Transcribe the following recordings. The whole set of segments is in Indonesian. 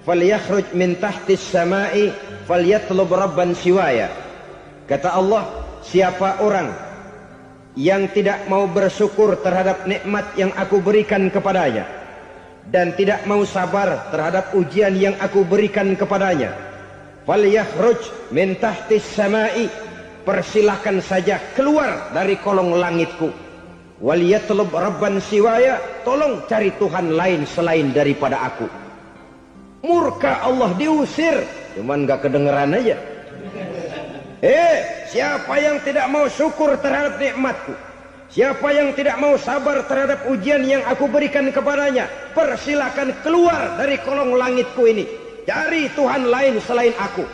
falyakhruj min tahtis samai falyatlub rabban siwaya. Kata Allah, siapa orang yang tidak mau bersyukur terhadap nikmat yang aku berikan kepadanya dan tidak mau sabar terhadap ujian yang aku berikan kepadanya, falyakhruj min tahtis samai, persilahkan saja keluar dari kolong langitku, waliyatlub rabban siwaya, tolong cari Tuhan lain selain daripada aku. Murka Allah, diusir, cuman gak kedengeran aja. Siapa yang tidak mau syukur terhadap nikmatku, siapa yang tidak mau sabar terhadap ujian yang aku berikan kepadanya, persilahkan keluar dari kolong langitku ini, cari Tuhan lain selain aku.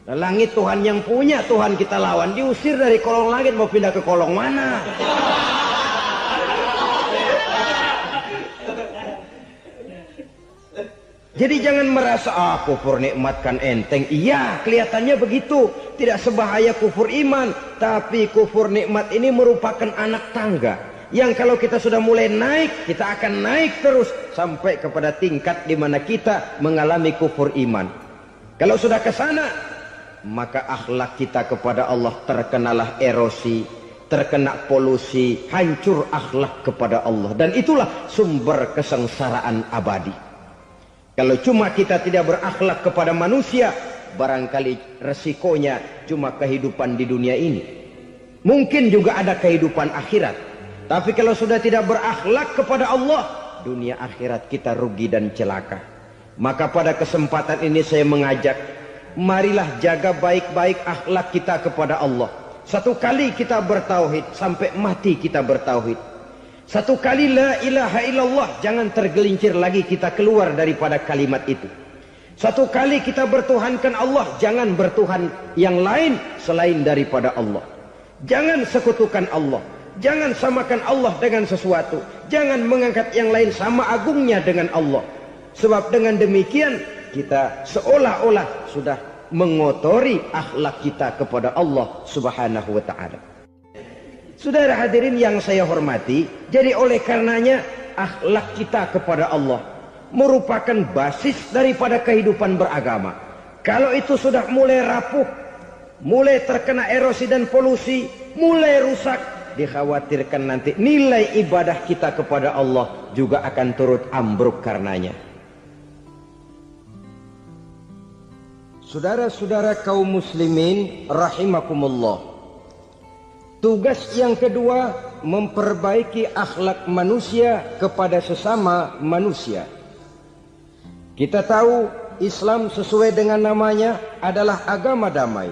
Langit Tuhan yang punya, Tuhan kita lawan, diusir dari kolong langit, mau pindah ke kolong mana? Jadi jangan merasa kufur nikmat kan enteng. Iya, kelihatannya begitu, tidak sebahaya kufur iman. Tapi kufur nikmat ini merupakan anak tangga yang kalau kita sudah mulai naik, kita akan naik terus sampai kepada tingkat di mana kita mengalami kufur iman. Kalau sudah ke sana, maka akhlak kita kepada Allah terkenalah erosi, terkena polusi, hancur akhlak kepada Allah, dan itulah sumber kesengsaraan abadi. Kalau cuma kita tidak berakhlak kepada manusia, barangkali resikonya cuma kehidupan di dunia ini. Mungkin juga ada kehidupan akhirat. Tapi kalau sudah tidak berakhlak kepada Allah, dunia akhirat kita rugi dan celaka. Maka pada kesempatan ini saya mengajak, marilah jaga baik-baik akhlak kita kepada Allah. Satu kali kita bertauhid, sampai mati kita bertauhid. Satu kali la ilaha illallah, jangan tergelincir lagi kita keluar daripada kalimat itu. Satu kali kita bertuhankan Allah, jangan bertuhan yang lain selain daripada Allah. Jangan sekutukan Allah, jangan samakan Allah dengan sesuatu, jangan mengangkat yang lain sama agungnya dengan Allah. Sebab dengan demikian kita seolah-olah sudah mengotori akhlak kita kepada Allah Subhanahu wa ta'ala. Saudara hadirin yang saya hormati, jadi oleh karenanya akhlak kita kepada Allah merupakan basis daripada kehidupan beragama. Kalau itu sudah mulai rapuh, mulai terkena erosi dan polusi, mulai rusak, dikhawatirkan nanti nilai ibadah kita kepada Allah juga akan turut ambruk karenanya. Saudara-saudara kaum muslimin rahimakumullah, tugas yang kedua, memperbaiki akhlak manusia kepada sesama manusia. Kita tahu Islam sesuai dengan namanya adalah agama damai.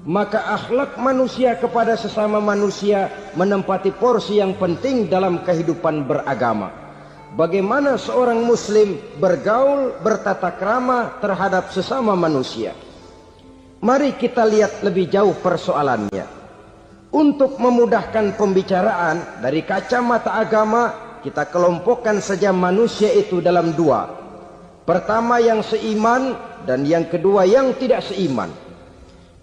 Maka akhlak manusia kepada sesama manusia menempati porsi yang penting dalam kehidupan beragama. Bagaimana seorang muslim bergaul, bertata krama terhadap sesama manusia. Mari kita lihat lebih jauh persoalannya. Untuk memudahkan pembicaraan dari kacamata agama, kita kelompokkan saja manusia itu dalam dua. Pertama yang seiman, dan yang kedua yang tidak seiman.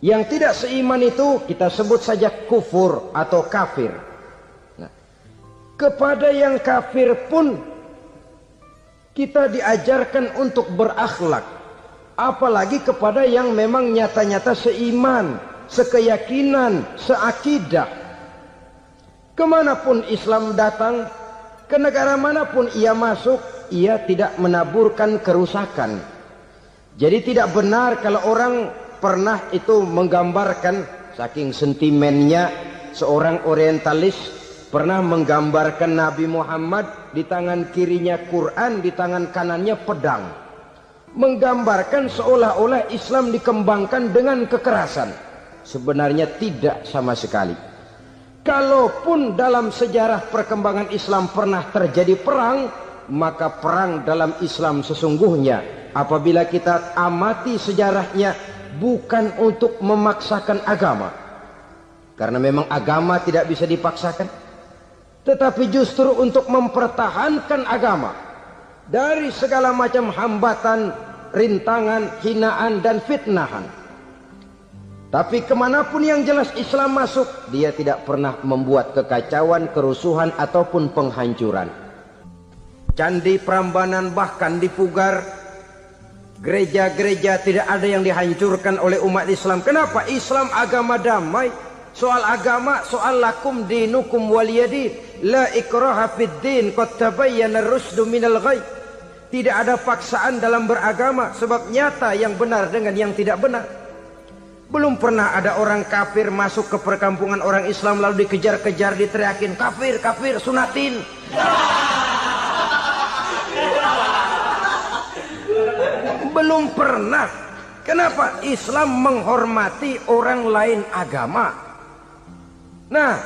Yang tidak seiman itu kita sebut saja kufur atau kafir. Nah, kepada yang kafir pun kita diajarkan untuk berakhlak, apalagi kepada yang memang nyata-nyata seiman, sekeyakinan, seakidah. Kemanapun Islam datang, ke negara manapun ia masuk, ia tidak menaburkan kerusakan. Jadi tidak benar kalau orang pernah itu menggambarkan, saking sentimennya seorang orientalis pernah menggambarkan Nabi Muhammad di tangan kirinya Quran, di tangan kanannya pedang. Menggambarkan seolah-olah Islam dikembangkan dengan kekerasan. Sebenarnya tidak sama sekali. Kalaupun dalam sejarah perkembangan Islam pernah terjadi perang, maka perang dalam Islam sesungguhnya, apabila kita amati sejarahnya, bukan untuk memaksakan agama. Karena memang agama tidak bisa dipaksakan. Tetapi justru untuk mempertahankan agama dari segala macam hambatan, rintangan, hinaan, dan fitnahan. Tapi kemanapun yang jelas Islam masuk, dia tidak pernah membuat kekacauan, kerusuhan, ataupun penghancuran. Candi Prambanan bahkan dipugar, Gereja-gereja tidak ada yang dihancurkan oleh umat Islam. Kenapa? Islam agama damai. Soal agama, soal lakum dinukum waliyadin. La ikraha fid din, qad tabayyana ar-rusdu minal ghayy. Tidak ada paksaan dalam beragama, sebab nyata yang benar dengan yang tidak benar. Belum pernah ada orang kafir masuk ke perkampungan orang Islam lalu dikejar-kejar, diteriakin kafir, kafir, sunatin. Belum pernah. Kenapa? Islam menghormati orang lain agama. Nah,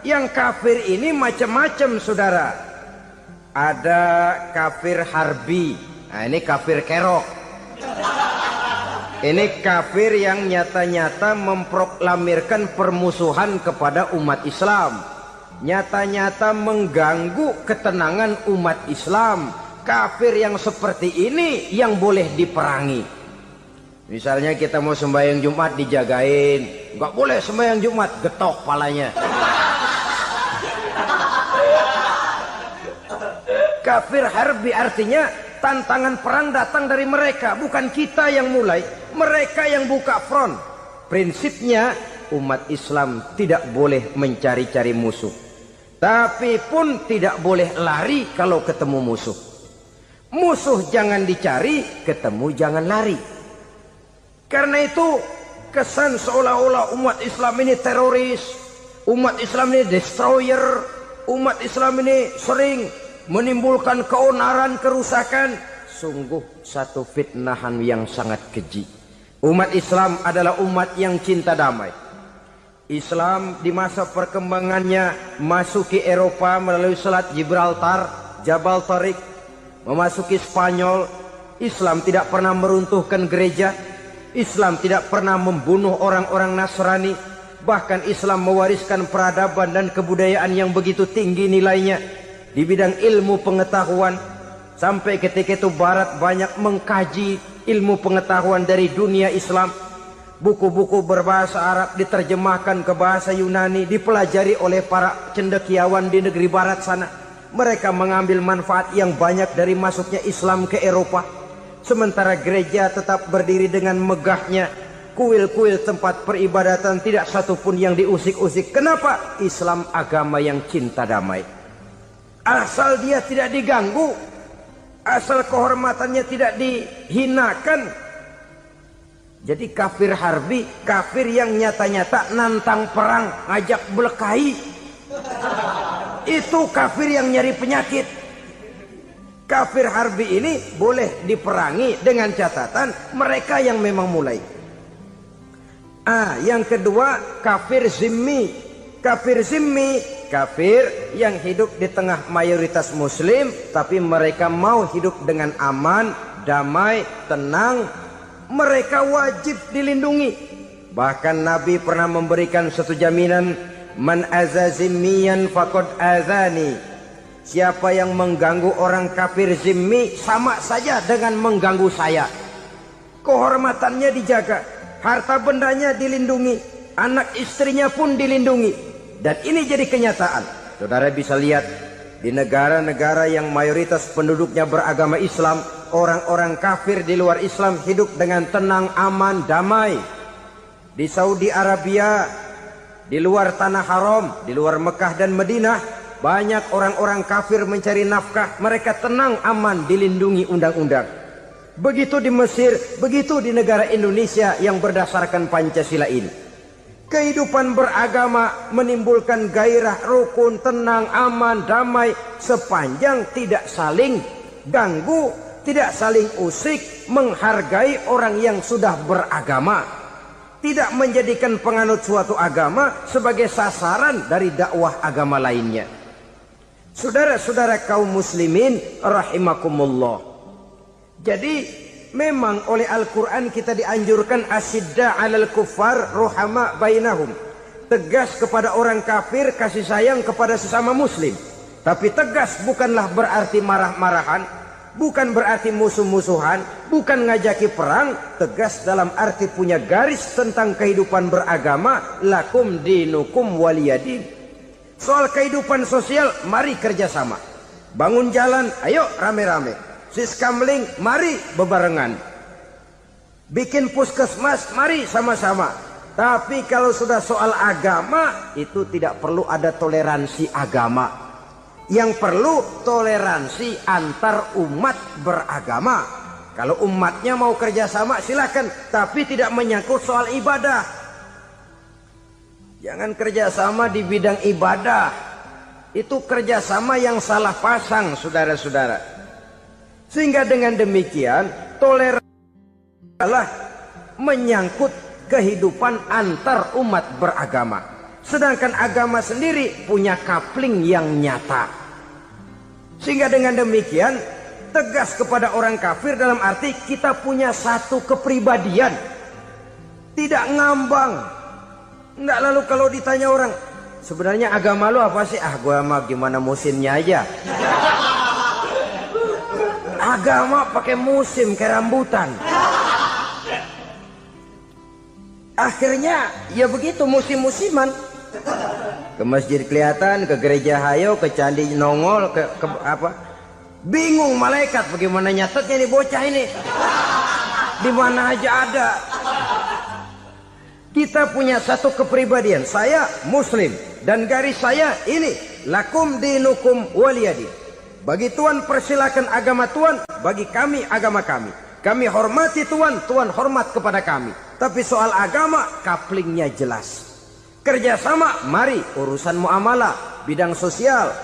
yang kafir ini macam-macam, saudara. Ada kafir harbi. Nah, ini kafir kerok. Ini kafir yang nyata-nyata memproklamirkan permusuhan kepada umat Islam. Nyata-nyata mengganggu ketenangan umat Islam. Kafir yang seperti ini yang boleh diperangi. Misalnya kita mau sembahyang Jumat dijagain, nggak boleh sembahyang Jumat, getok palanya. Kafir harbi artinya tantangan perang datang dari mereka, bukan kita yang mulai, mereka yang buka front. Prinsipnya umat Islam tidak boleh mencari-cari musuh, tapi pun tidak boleh lari kalau ketemu musuh. Musuh jangan dicari, ketemu jangan lari. Karena itu kesan seolah-olah umat Islam ini teroris, umat Islam ini destroyer, umat Islam ini sering menimbulkan keonaran, kerusakan. Sungguh satu fitnahan yang sangat keji. Umat Islam adalah umat yang cinta damai. Islam di masa perkembangannya masuki Eropa melalui Selat Gibraltar, Jabal Tariq, memasuki Spanyol. Islam tidak pernah meruntuhkan gereja. Islam tidak pernah membunuh orang-orang Nasrani. Bahkan Islam mewariskan peradaban dan kebudayaan yang begitu tinggi nilainya di bidang ilmu pengetahuan. Sampai ketika itu Barat banyak mengkaji ilmu pengetahuan dari dunia Islam. Buku-buku berbahasa Arab diterjemahkan ke bahasa Yunani, dipelajari oleh para cendekiawan di negeri Barat sana. Mereka mengambil manfaat yang banyak dari masuknya Islam ke Eropa. Sementara gereja tetap berdiri dengan megahnya. Kuil-kuil tempat peribadatan tidak satupun yang diusik-usik. Kenapa? Islam agama yang cinta damai. Asal dia tidak diganggu, asal kehormatannya tidak dihinakan. Jadi kafir harbi, kafir yang nyata-nyata nantang perang, ngajak berkelahi. Itu kafir yang nyari penyakit. Kafir harbi ini boleh diperangi dengan catatan mereka yang memang mulai. Yang kedua kafir zimmi. Kafir zimmi, kafir yang hidup di tengah mayoritas muslim, tapi mereka mau hidup dengan aman, damai, tenang. Mereka wajib dilindungi. Bahkan Nabi pernah memberikan satu jaminan, man aza zimmiyan faqad azani. Siapa yang mengganggu orang kafir zimmi sama saja dengan mengganggu saya. Kehormatannya dijaga, harta bendanya dilindungi, anak istrinya pun dilindungi. Dan ini jadi kenyataan. Saudara bisa lihat di negara-negara yang mayoritas penduduknya beragama Islam, orang-orang kafir di luar Islam hidup dengan tenang, aman, damai. Di Saudi Arabia, di luar tanah haram, di luar Mekah dan Madinah, banyak orang-orang kafir mencari nafkah. Mereka tenang, aman, dilindungi undang-undang. Begitu di Mesir, begitu di negara Indonesia yang berdasarkan Pancasila ini. Kehidupan beragama menimbulkan gairah, rukun, tenang, aman, damai, sepanjang tidak saling ganggu, tidak saling usik, menghargai orang yang sudah beragama, tidak menjadikan penganut suatu agama sebagai sasaran dari dakwah agama lainnya. Saudara-saudara kaum muslimin rahimakumullah. Jadi memang oleh Al-Quran kita dianjurkan asyidda 'alal kuffar ruhama bainahum. Tegas kepada orang kafir, kasih sayang kepada sesama muslim. Tapi tegas bukanlah berarti marah-marahan, bukan berarti musuh-musuhan, bukan ngajaki perang. Tegas dalam arti punya garis tentang kehidupan beragama, lakum dinukum waliyadin. Soal kehidupan sosial, mari kerjasama. Bangun jalan, ayo rame-rame. Siskamling, mari bebarengan. bikin puskesmas, mari sama-sama. Tapi kalau sudah soal agama, itu tidak perlu ada toleransi agama. Yang perlu toleransi antar umat beragama. Kalau umatnya mau kerjasama silakan, tapi tidak menyangkut soal ibadah. Jangan kerjasama di bidang ibadah. Itu kerjasama yang salah pasang, saudara-saudara. Sehingga dengan demikian toleransi adalah menyangkut kehidupan antar umat beragama. Sedangkan agama sendiri punya coupling yang nyata. Sehingga dengan demikian tegas kepada orang kafir dalam arti kita punya satu kepribadian. Tidak ngambang. Enggak, lalu kalau ditanya orang, sebenarnya agama lu apa sih? Ah, gua mah gimana musimnya aja. Agama pakai musim kayak rambutan. Akhirnya ya begitu, musim-musiman. Ke masjid kelihatan, ke gereja hayo, ke candi nongol, ke apa? Bingung malaikat bagaimana nyatetnya nih bocah ini. Di mana aja ada. Kita punya satu kepribadian. Saya muslim dan garis saya ini, lakum dinukum waliyadin. Bagi Tuhan persilakan agama Tuhan, bagi kami agama kami. Kami hormati Tuhan, Tuhan hormat kepada kami. Tapi soal agama, couplingnya jelas. Kerjasama, mari urusan muamalah, bidang sosial.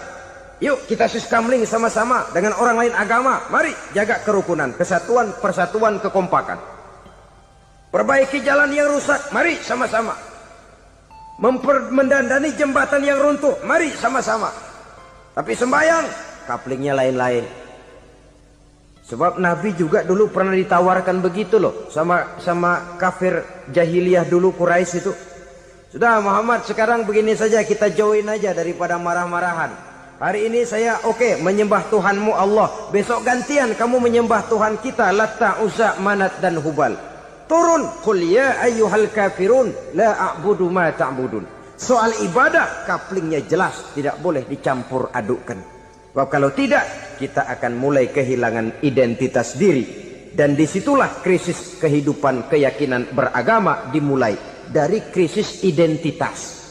Yuk kita siskamling sama-sama dengan orang lain agama. Mari jaga kerukunan, kesatuan, persatuan, kekompakan. Perbaiki jalan yang rusak, mari sama-sama. Mendandani jembatan yang runtuh, mari sama-sama. Tapi sembahyang, couplingnya lain-lain. Sebab Nabi juga dulu pernah ditawarkan begitu loh sama kafir jahiliyah dulu, Quraisy itu. Sudah Muhammad, sekarang begini saja, kita join aja daripada marah-marahan. Hari ini saya oke menyembah Tuhanmu Allah. Besok gantian kamu menyembah Tuhan kita Latta, Uzza, Manat dan Hubal. Turun, qul ya ayyuhal kafirun la a'budu ma ta'budun. Soal ibadah couplingnya jelas, tidak boleh dicampur adukkan. Sebab kalau tidak, kita akan mulai kehilangan identitas diri. Dan disitulah krisis kehidupan keyakinan beragama dimulai. Dari krisis identitas.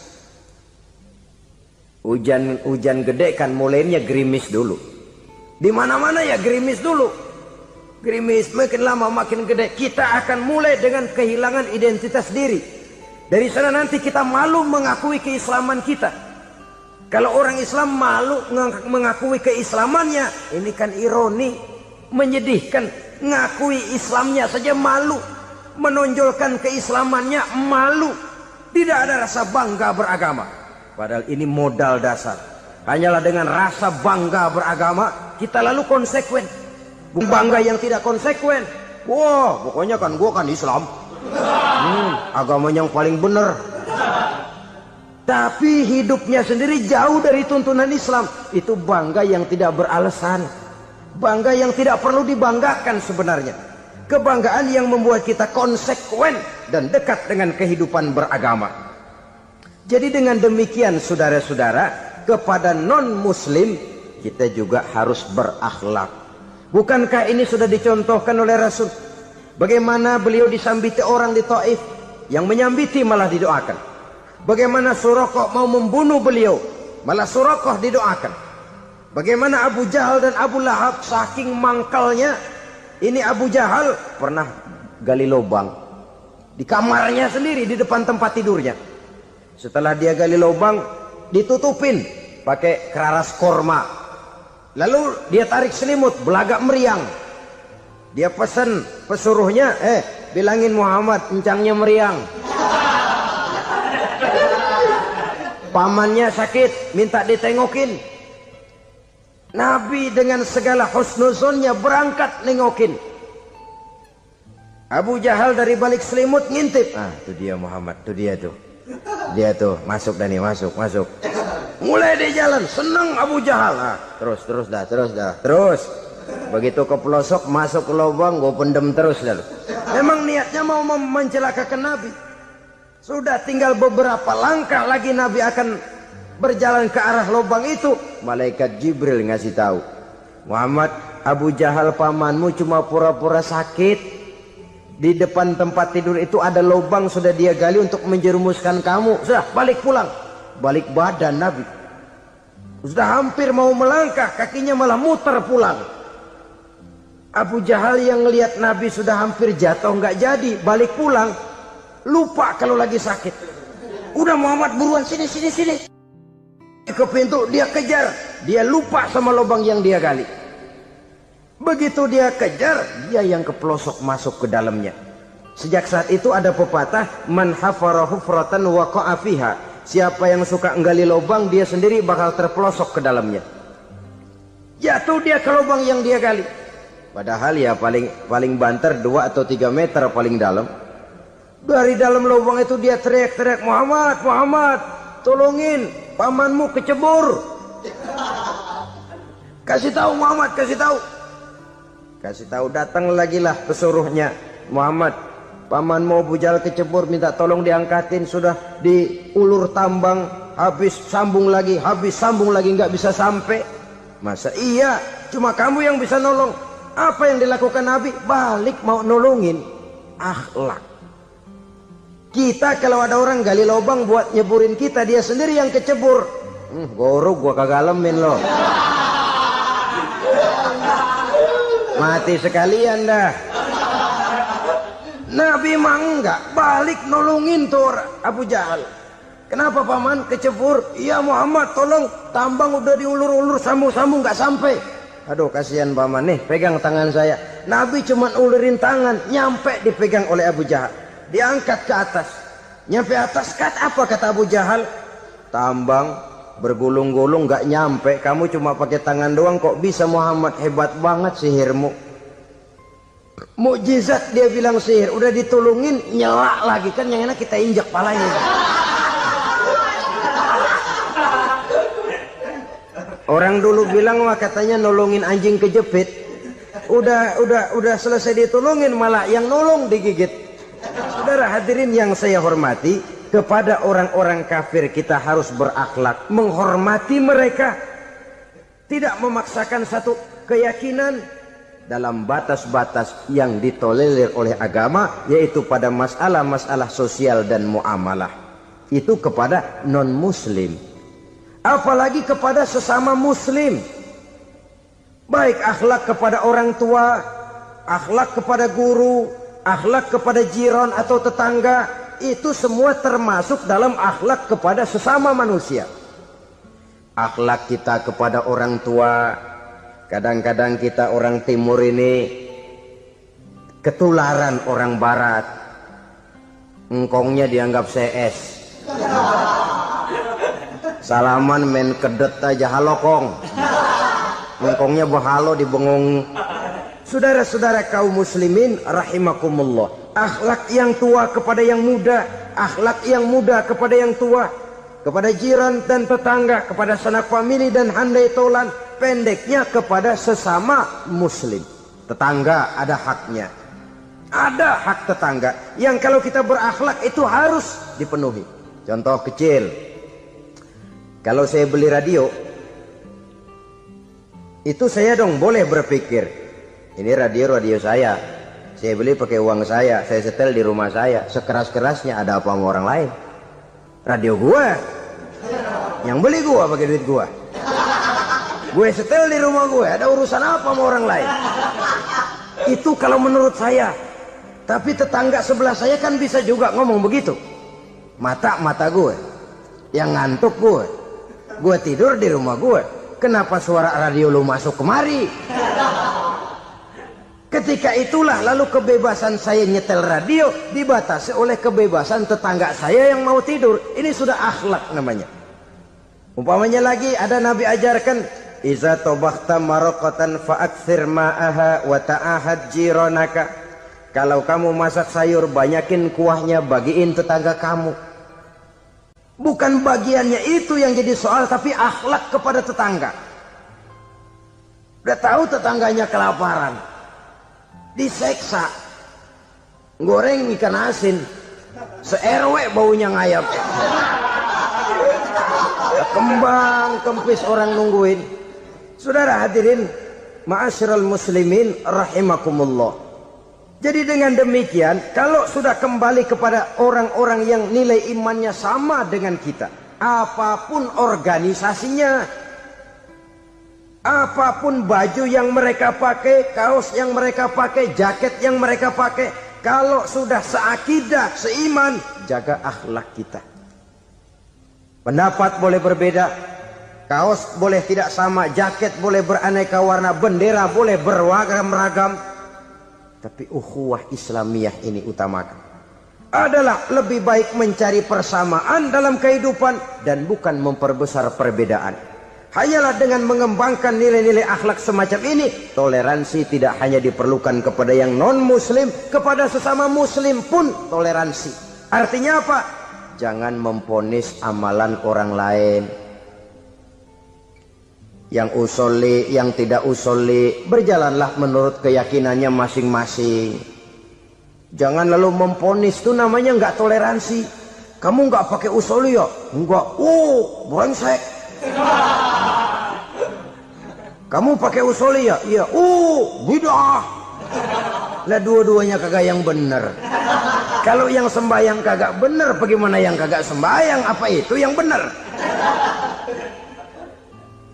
Hujan gede kan mulainya gerimis dulu. Di mana-mana ya gerimis dulu. Gerimis makin lama makin gede. Kita akan mulai dengan kehilangan identitas diri. Dari sana nanti kita malu mengakui keislaman kita. Kalau orang Islam malu mengakui keislamannya, ini kan ironi, menyedihkan. Ngakui Islamnya saja malu, menonjolkan keislamannya malu. Tidak ada rasa bangga beragama. Padahal ini modal dasar. Hanyalah dengan rasa bangga beragama kita lalu konsekuen. Bangga yang tidak konsekuen, wah pokoknya kan gua kan Islam, agama yang paling benar. Tapi hidupnya sendiri jauh dari tuntunan Islam. Itu bangga yang tidak beralasan, bangga yang tidak perlu dibanggakan sebenarnya. Kebanggaan yang membuat kita konsekuen dan dekat dengan kehidupan beragama. Jadi dengan demikian saudara-saudara, kepada non-muslim kita juga harus berakhlak. Bukankah ini sudah dicontohkan oleh Rasul? Bagaimana beliau disambiti orang di Taif, yang menyambiti malah didoakan. Bagaimana Suraqah mau membunuh beliau, malah Suraqah didoakan. Bagaimana Abu Jahal dan Abu Lahab saking mangkalnya. Ini Abu Jahal pernah gali lubang di kamarnya sendiri, di depan tempat tidurnya. Setelah dia gali lubang, ditutupin pakai keraras korma. Lalu dia tarik selimut, belagak meriang. Dia pesan pesuruhnya, bilangin Muhammad encangnya meriang. Pamannya sakit, minta ditengokin. Nabi dengan segala husnuzonnya berangkat nengokin. Abu Jahal dari balik selimut ngintip. Ah, itu dia Muhammad, itu dia tuh. Dia tuh masuk Dani, masuk. Mulai di jalan, senang Abu Jahal. Ah, terus dah. Begitu ke pelosok, masuk ke lubang, gue pendem terus dah. Memang niatnya mau mencelakakan Nabi. Sudah tinggal beberapa langkah lagi Nabi akan berjalan ke arah lubang itu. Malaikat Jibril ngasih tahu, Muhammad, Abu Jahal pamanmu cuma pura-pura sakit. Di depan tempat tidur itu ada lubang sudah dia gali untuk menjerumuskan kamu. Sudah balik pulang. Balik badan Nabi. Sudah hampir mau melangkah, kakinya malah muter pulang. Abu Jahal yang ngelihat Nabi sudah hampir jatuh nggak jadi, balik pulang. Lupa kalau lagi sakit. Udah Muhammad buruan sini. Ke pintu dia kejar. Dia lupa sama lubang yang dia gali. Begitu dia kejar, dia yang kepelosok masuk ke dalamnya. Sejak saat itu ada pepatah, man hafara hufratan waqa'a fiha. Siapa yang suka nggali lubang, dia sendiri bakal terpelosok ke dalamnya. Jatuh dia ke lubang yang dia gali. Padahal ya paling banter 2 atau 3 meter paling dalam. Dari dalam lubang itu dia teriak-teriak, Muhammad, tolongin, pamanmu kecebur. Kasih tahu Muhammad, kasih tahu, datang lagi lah pesuruhnya. Muhammad, pamanmu Abu Jahal kecebur, minta tolong diangkatin. Sudah diulur tambang, habis sambung lagi, nggak bisa sampai. Masa iya, cuma kamu yang bisa nolong. Apa yang dilakukan Nabi? Balik mau nolongin. Akhlak. Kita kalau ada orang gali lubang buat nyeburin kita, dia sendiri yang kecebur. Gorok gua kagak lemin loh. Mati sekalian dah. Nabi mah enggak, balik nolongin tuh Abu Jahal. Kenapa paman kecebur? Iya Muhammad, tolong, tambang udah diulur-ulur, sambung-sambung nggak sampai. Aduh kasihan paman, nih pegang tangan saya. Nabi cuma ulurin tangan, nyampe dipegang oleh Abu Jahal. Diangkat ke atas. Nyampe atas, apa kata Abu Jahal? Tambang bergulung-gulung nggak nyampe, kamu cuma pakai tangan doang kok bisa Muhammad, hebat banget sihirmu. Mukjizat dia bilang sihir, udah ditolongin nyelak lagi, kan yang enak kita injak palanya. Orang dulu bilang wah katanya nolongin anjing kejepit. Udah selesai ditolongin malah yang nolong digigit. Saudara hadirin yang saya hormati, kepada orang-orang kafir kita harus berakhlak, menghormati mereka, tidak memaksakan satu keyakinan dalam batas-batas yang ditolerir oleh agama, yaitu pada masalah-masalah sosial dan muamalah. Itu kepada non-muslim, apalagi kepada sesama muslim. Baik akhlak kepada orang tua, akhlak kepada guru, akhlak kepada jiran atau tetangga, itu semua termasuk dalam akhlak kepada sesama manusia. Akhlak kita kepada orang tua, kadang-kadang kita orang timur ini ketularan orang barat. Engkongnya dianggap CS. Salaman main kedet aja, halo kong. Engkongnya bahalo dibengong. Saudara-saudara kaum muslimin rahimakumullah, akhlak yang tua kepada yang muda, akhlak yang muda kepada yang tua, kepada jiran dan tetangga, kepada sanak famili dan handai tolan, pendeknya kepada sesama muslim. Tetangga ada haknya, ada hak tetangga yang kalau kita berakhlak itu harus dipenuhi. Contoh kecil, kalau saya beli radio, itu saya dong boleh berpikir, ini radio saya beli pakai uang saya setel di rumah saya, sekeras-kerasnya ada apa sama orang lain? Radio gua, yang beli gua pakai duit gua, gue setel di rumah gue, ada urusan apa sama orang lain? Itu kalau menurut saya. Tapi tetangga sebelah saya kan bisa juga ngomong begitu. Mata gue yang ngantuk, gue tidur di rumah gue, kenapa suara radio lu masuk kemari? Ketika itulah lalu kebebasan saya nyetel radio dibatasi oleh kebebasan tetangga saya yang mau tidur. Ini sudah akhlak namanya. Umpamanya lagi ada Nabi ajarkan, iza tobakhta maraqatan fa'akthir ma'aha wa ta'ahad jiranaka. Kalau kamu masak sayur, banyakin kuahnya, bagiin tetangga kamu. Bukan bagiannya itu yang jadi soal, tapi akhlak kepada tetangga. Udah tahu tetangganya kelaparan, diseksa, goreng ikan asin, se-RW baunya ngayap, kembang kempis orang nungguin. Saudara hadirin ma'asyiral muslimin rahimakumullah, Jadi dengan demikian, kalau sudah kembali kepada orang-orang yang nilai imannya sama dengan kita, apapun organisasinya, apapun baju yang mereka pakai, kaos yang mereka pakai, jaket yang mereka pakai, kalau sudah seakidah, seiman, jaga akhlak kita. Pendapat boleh berbeda, kaos boleh tidak sama, jaket boleh beraneka warna, bendera boleh beragam-ragam, tapi ukhuwah Islamiyah ini utamakan. Adalah lebih baik mencari persamaan dalam kehidupan dan bukan memperbesar perbedaan. Hanyalah dengan mengembangkan nilai-nilai akhlak semacam ini, toleransi tidak hanya diperlukan kepada yang non-muslim, kepada sesama muslim pun toleransi. Artinya apa? Jangan memponis amalan orang lain. Yang usoli, yang tidak usoli, berjalanlah menurut keyakinannya masing-masing. Jangan lalu memponis, itu namanya nggak toleransi. Kamu nggak pakai usoli ya? Enggak. Brengsek. Kamu pakai usoli ya? Iya. Bidah. Lah dua-duanya kagak yang bener. Kalau yang sembahyang kagak bener, bagaimana yang kagak sembahyang? Apa itu yang bener?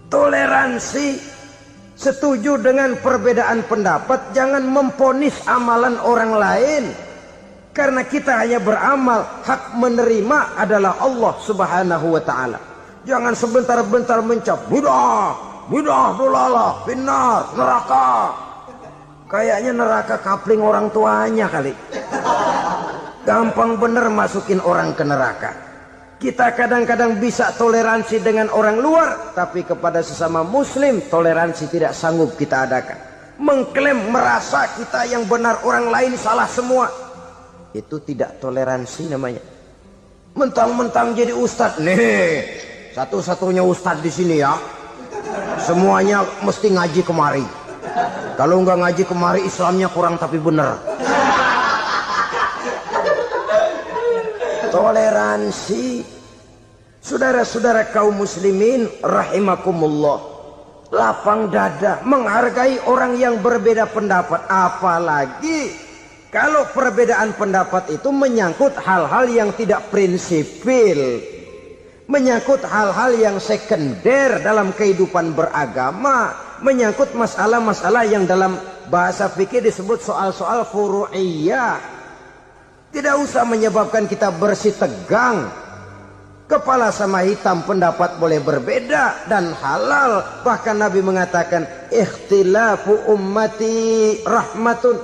Toleransi, setuju dengan perbedaan pendapat, jangan memponis amalan orang lain. Karena kita hanya beramal, hak menerima adalah Allah Subhanahu wa ta'ala. Jangan sebentar-bentar mencap, bidah, dolalah, finnar, neraka. Kayaknya neraka kapling orang tuanya kali. Gampang bener masukin orang ke neraka. Kita kadang-kadang bisa toleransi dengan orang luar, tapi kepada sesama muslim toleransi tidak sanggup kita adakan. Mengklaim merasa kita yang benar, orang lain salah semua, itu tidak toleransi namanya. Mentang-mentang jadi ustadz, nih satu-satunya ustadz di sini ya, semuanya mesti ngaji kemari. Kalau nggak ngaji kemari Islamnya kurang tapi benar. Toleransi. Saudara-saudara kaum muslimin rahimakumullah, lapang dada menghargai orang yang berbeda pendapat, apalagi kalau perbedaan pendapat itu menyangkut hal-hal yang tidak prinsipil, menyangkut hal-hal yang sekunder dalam kehidupan beragama, menyangkut masalah-masalah yang dalam bahasa fikih disebut soal-soal furu'iyah. Tidak usah menyebabkan kita bersih tegang. Kepala sama hitam pendapat boleh berbeda dan halal. Bahkan Nabi mengatakan, ikhtilafu ummati rahmatun.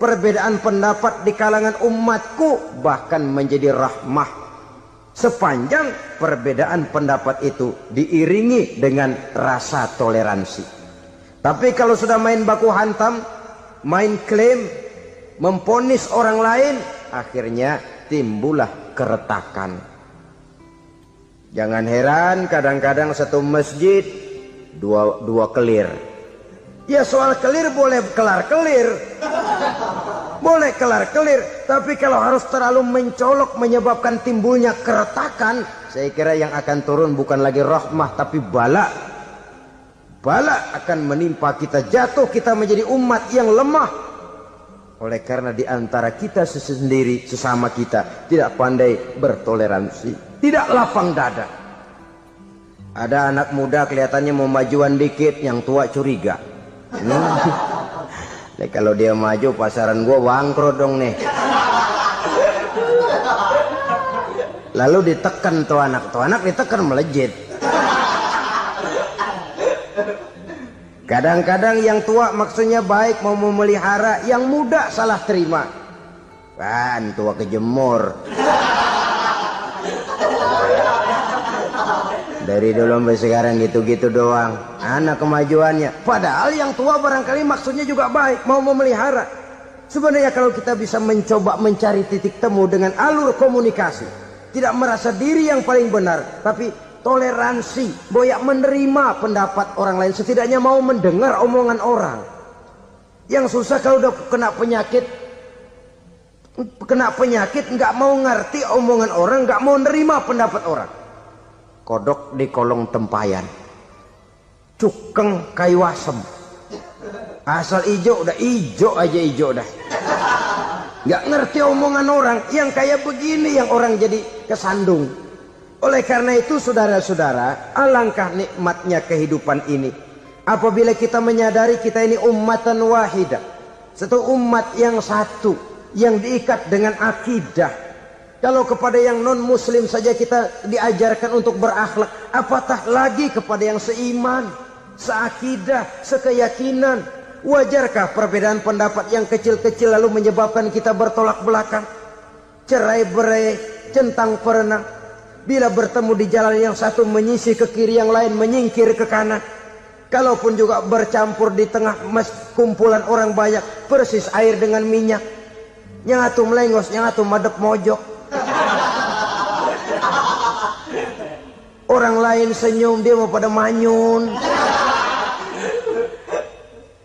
Perbedaan pendapat di kalangan umatku bahkan menjadi rahmah. Sepanjang perbedaan pendapat itu diiringi dengan rasa toleransi. Tapi kalau sudah main baku hantam, main klaim, memponis orang lain, akhirnya timbullah keretakan. Jangan heran kadang-kadang satu masjid dua kelir. Ya soal kelir boleh kelar-kelir, boleh kelar-kelir, tapi kalau harus terlalu mencolok menyebabkan timbulnya keretakan, saya kira yang akan turun bukan lagi rahmah tapi bala. Bala akan menimpa kita, jatuh kita menjadi umat yang lemah. Oleh karena di antara kita sendiri, sesama kita tidak pandai bertoleransi, tidak lapang dada. Ada anak muda kelihatannya mau majuan dikit, yang tua curiga. Kalau dia maju pasaran gua bangkrut dong nih. Lalu ditekan tuh anak ditekan melejit. Kadang-kadang yang tua maksudnya baik, mau memelihara, yang muda salah terima. Kan tua kejemur. Dari dulu sampai sekarang gitu-gitu doang. Anak kemajuannya. Padahal yang tua barangkali maksudnya juga baik, mau memelihara. Sebenarnya kalau kita bisa mencoba mencari titik temu dengan alur komunikasi, tidak merasa diri yang paling benar, tapi toleransi, boyak menerima pendapat orang lain, setidaknya mau mendengar omongan orang. Yang susah kalau udah kena penyakit nggak mau ngerti omongan orang, nggak mau nerima pendapat orang. Kodok di kolong tempayan, cukeng kayu asem, asal ijo udah ijo aja ijo dah. nggak ngerti omongan orang. Yang kayak begini yang orang jadi kesandung. Oleh karena itu saudara-saudara, alangkah nikmatnya kehidupan ini apabila kita menyadari kita ini ummatan wahidah, satu umat yang satu, yang diikat dengan akidah. Kalau kepada yang non muslim saja kita diajarkan untuk berakhlak, apatah lagi kepada yang seiman, seakidah, sekeyakinan. Wajarkah perbedaan pendapat yang kecil-kecil lalu menyebabkan kita bertolak belakang, cerai-berai, centang perenang? Bila bertemu di jalan yang satu menyisi ke kiri, yang lain menyingkir ke kanan. Kalaupun juga bercampur di tengah kumpulan orang banyak, persis air dengan minyak. Yang atu melengos, yang atu madep mojok. Orang lain senyum, dia mau pada manyun.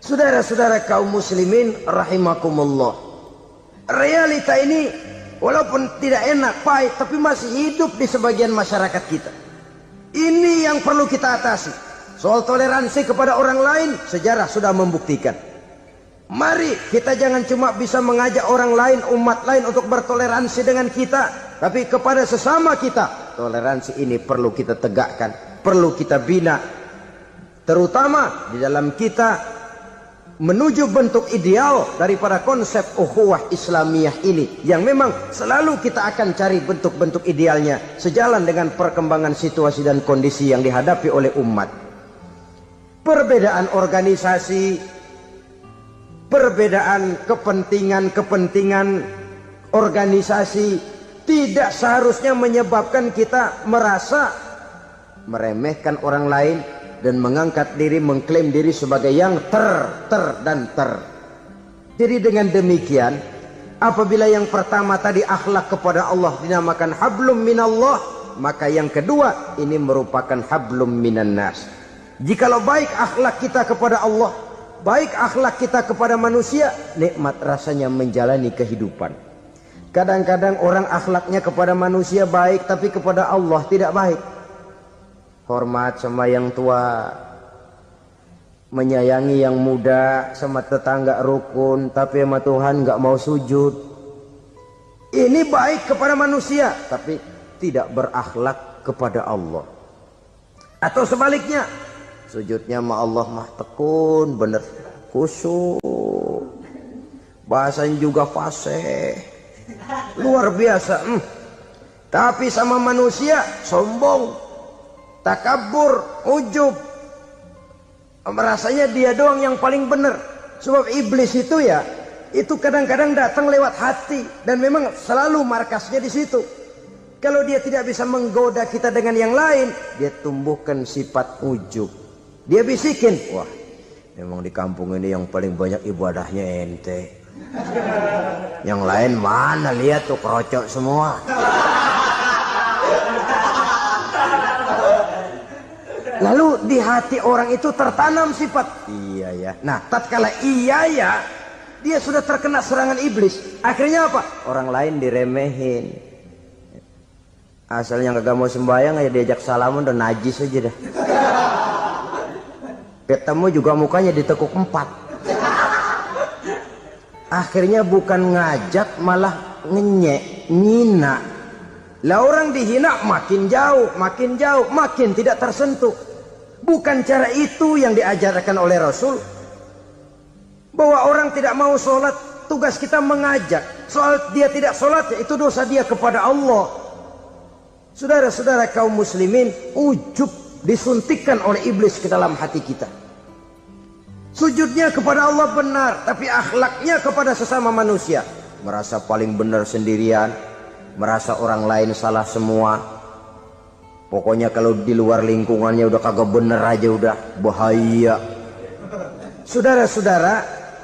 Saudara-saudara kaum muslimin rahimakumullah, realita ini walaupun tidak enak, pahit, tapi masih hidup di sebagian masyarakat kita. Ini yang perlu kita atasi. Soal toleransi kepada orang lain, sejarah sudah membuktikan. Mari kita jangan cuma bisa mengajak orang lain, umat lain untuk bertoleransi dengan kita, tapi kepada sesama kita. Toleransi ini perlu kita tegakkan, perlu kita bina. Terutama di dalam kita menuju bentuk ideal daripada konsep ukhuwah Islamiyah ini, yang memang selalu kita akan cari bentuk-bentuk idealnya sejalan dengan perkembangan situasi dan kondisi yang dihadapi oleh umat. Perbedaan organisasi, perbedaan kepentingan organisasi tidak seharusnya menyebabkan kita merasa meremehkan orang lain dan mengangkat diri, mengklaim diri sebagai yang ter. Jadi dengan demikian, apabila yang pertama tadi akhlak kepada Allah dinamakan hablum minallah, maka yang kedua ini merupakan hablum minan nas. Jikalau baik akhlak kita kepada Allah, baik akhlak kita kepada manusia, nikmat rasanya menjalani kehidupan. Kadang-kadang orang akhlaknya kepada manusia baik, tapi kepada Allah tidak baik. Hormat sama yang tua, menyayangi yang muda, sama tetangga rukun, tapi sama Tuhan nggak mau sujud. Ini baik kepada manusia, tapi tidak berakhlak kepada Allah. Atau sebaliknya, sujudnya sama Allah mah tekun, bener, khusyuk, bahasanya juga fasih, luar biasa. Tapi sama manusia sombong, takabur, ujub, merasanya dia doang yang paling benar. Sebab iblis itu ya, itu kadang-kadang datang lewat hati, dan memang selalu markasnya di situ. Kalau dia tidak bisa menggoda kita dengan yang lain, dia tumbuhkan sifat ujub. Dia bisikin, wah memang di kampung ini yang paling banyak ibadahnya ente, yang lain mana, lihat tuh kerocok semua. Lalu di hati orang itu tertanam sifat iya ya. Nah, tatkala iya ya, dia sudah terkena serangan iblis. Akhirnya apa? Orang lain diremehin. Asalnya kagak mau sembahyang aja diajak salaman udah najis aja dah. Ketemu juga mukanya ditekuk 4. Akhirnya bukan ngajak malah ngenyek, nyina. Lah orang dihina makin jauh, makin tidak tersentuh. Bukan cara itu yang diajarkan oleh Rasul. Bahwa orang tidak mau sholat, tugas kita mengajak. Soal dia tidak sholat, ya itu dosa dia kepada Allah. Saudara-saudara kaum muslimin, ujub disuntikkan oleh iblis ke dalam hati kita. Sujudnya kepada Allah benar, tapi akhlaknya kepada sesama manusia merasa paling benar sendirian, merasa orang lain salah semua. Pokoknya kalau di luar lingkungannya udah kagak bener aja udah bahaya. Saudara-saudara,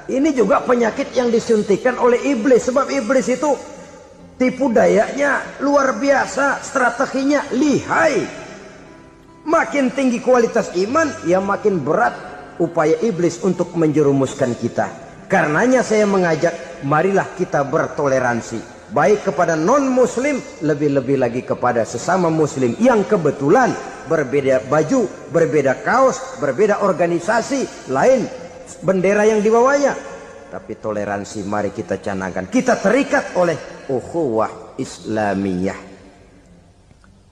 ini juga penyakit yang disuntikan oleh iblis. Sebab iblis itu tipu dayanya luar biasa, strateginya lihai. Makin tinggi kualitas iman, ya makin berat upaya iblis untuk menjerumuskan kita. Karenanya saya mengajak, marilah kita bertoleransi. Baik kepada non-muslim, lebih-lebih lagi kepada sesama muslim yang kebetulan berbeda baju, berbeda kaos, berbeda organisasi, lain bendera yang dibawanya. tapi toleransi mari kita canangkan. Kita terikat oleh ukhuwah Islamiyah.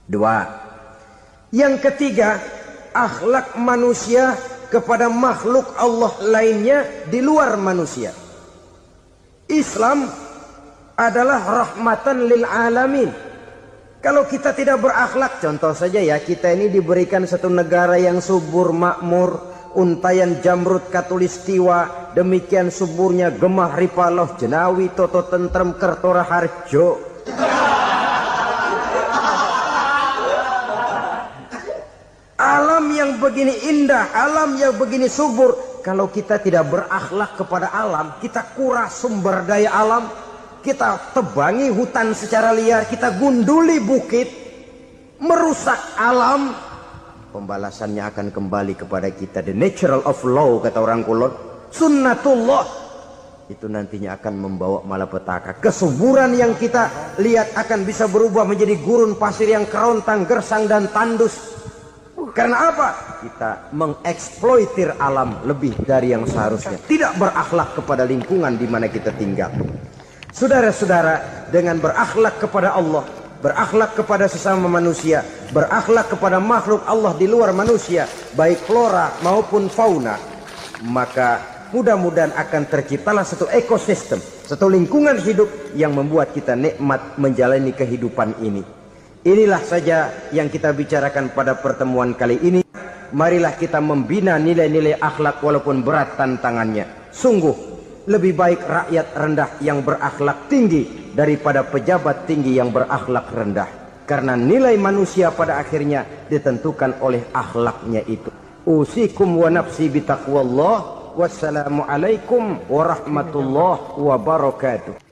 2. Yang ketiga, akhlak manusia kepada makhluk Allah lainnya di luar manusia. Islam adalah rahmatan lil alamin. Kalau kita tidak berakhlak, contoh saja ya, kita ini diberikan satu negara yang subur makmur, untayan jamrut katulistiwa, demikian suburnya gemah ripaloh jenawi toto tentrem kertora harjo. Alam yang begini indah, alam yang begini subur, kalau kita tidak berakhlak kepada alam, kita kuras sumber daya alam, kita tebangi hutan secara liar, kita gunduli bukit, merusak alam, pembalasannya akan kembali kepada kita. The natural of law, kata orang Kulon, sunnatullah, itu nantinya akan membawa malapetaka. Kesuburan yang kita lihat akan bisa berubah menjadi gurun pasir yang kerontang, gersang dan tandus. Karena apa? Kita mengeksploitir alam lebih dari yang seharusnya, tidak berakhlak kepada lingkungan di mana kita tinggal. Saudara-saudara, dengan berakhlak kepada Allah, berakhlak kepada sesama manusia, berakhlak kepada makhluk Allah di luar manusia, baik flora maupun fauna, maka mudah-mudahan akan terciptalah satu ekosistem, satu lingkungan hidup yang membuat kita nikmat menjalani kehidupan ini. Inilah saja yang kita bicarakan pada pertemuan kali ini. Marilah kita membina nilai-nilai akhlak walaupun berat tantangannya. Sungguh lebih baik rakyat rendah yang berakhlak tinggi daripada pejabat tinggi yang berakhlak rendah. Karena nilai manusia pada akhirnya ditentukan oleh akhlaknya itu. Usikum wa nafsi bitaqwallah. Wassalamualaikum warahmatullahi wabarakatuh.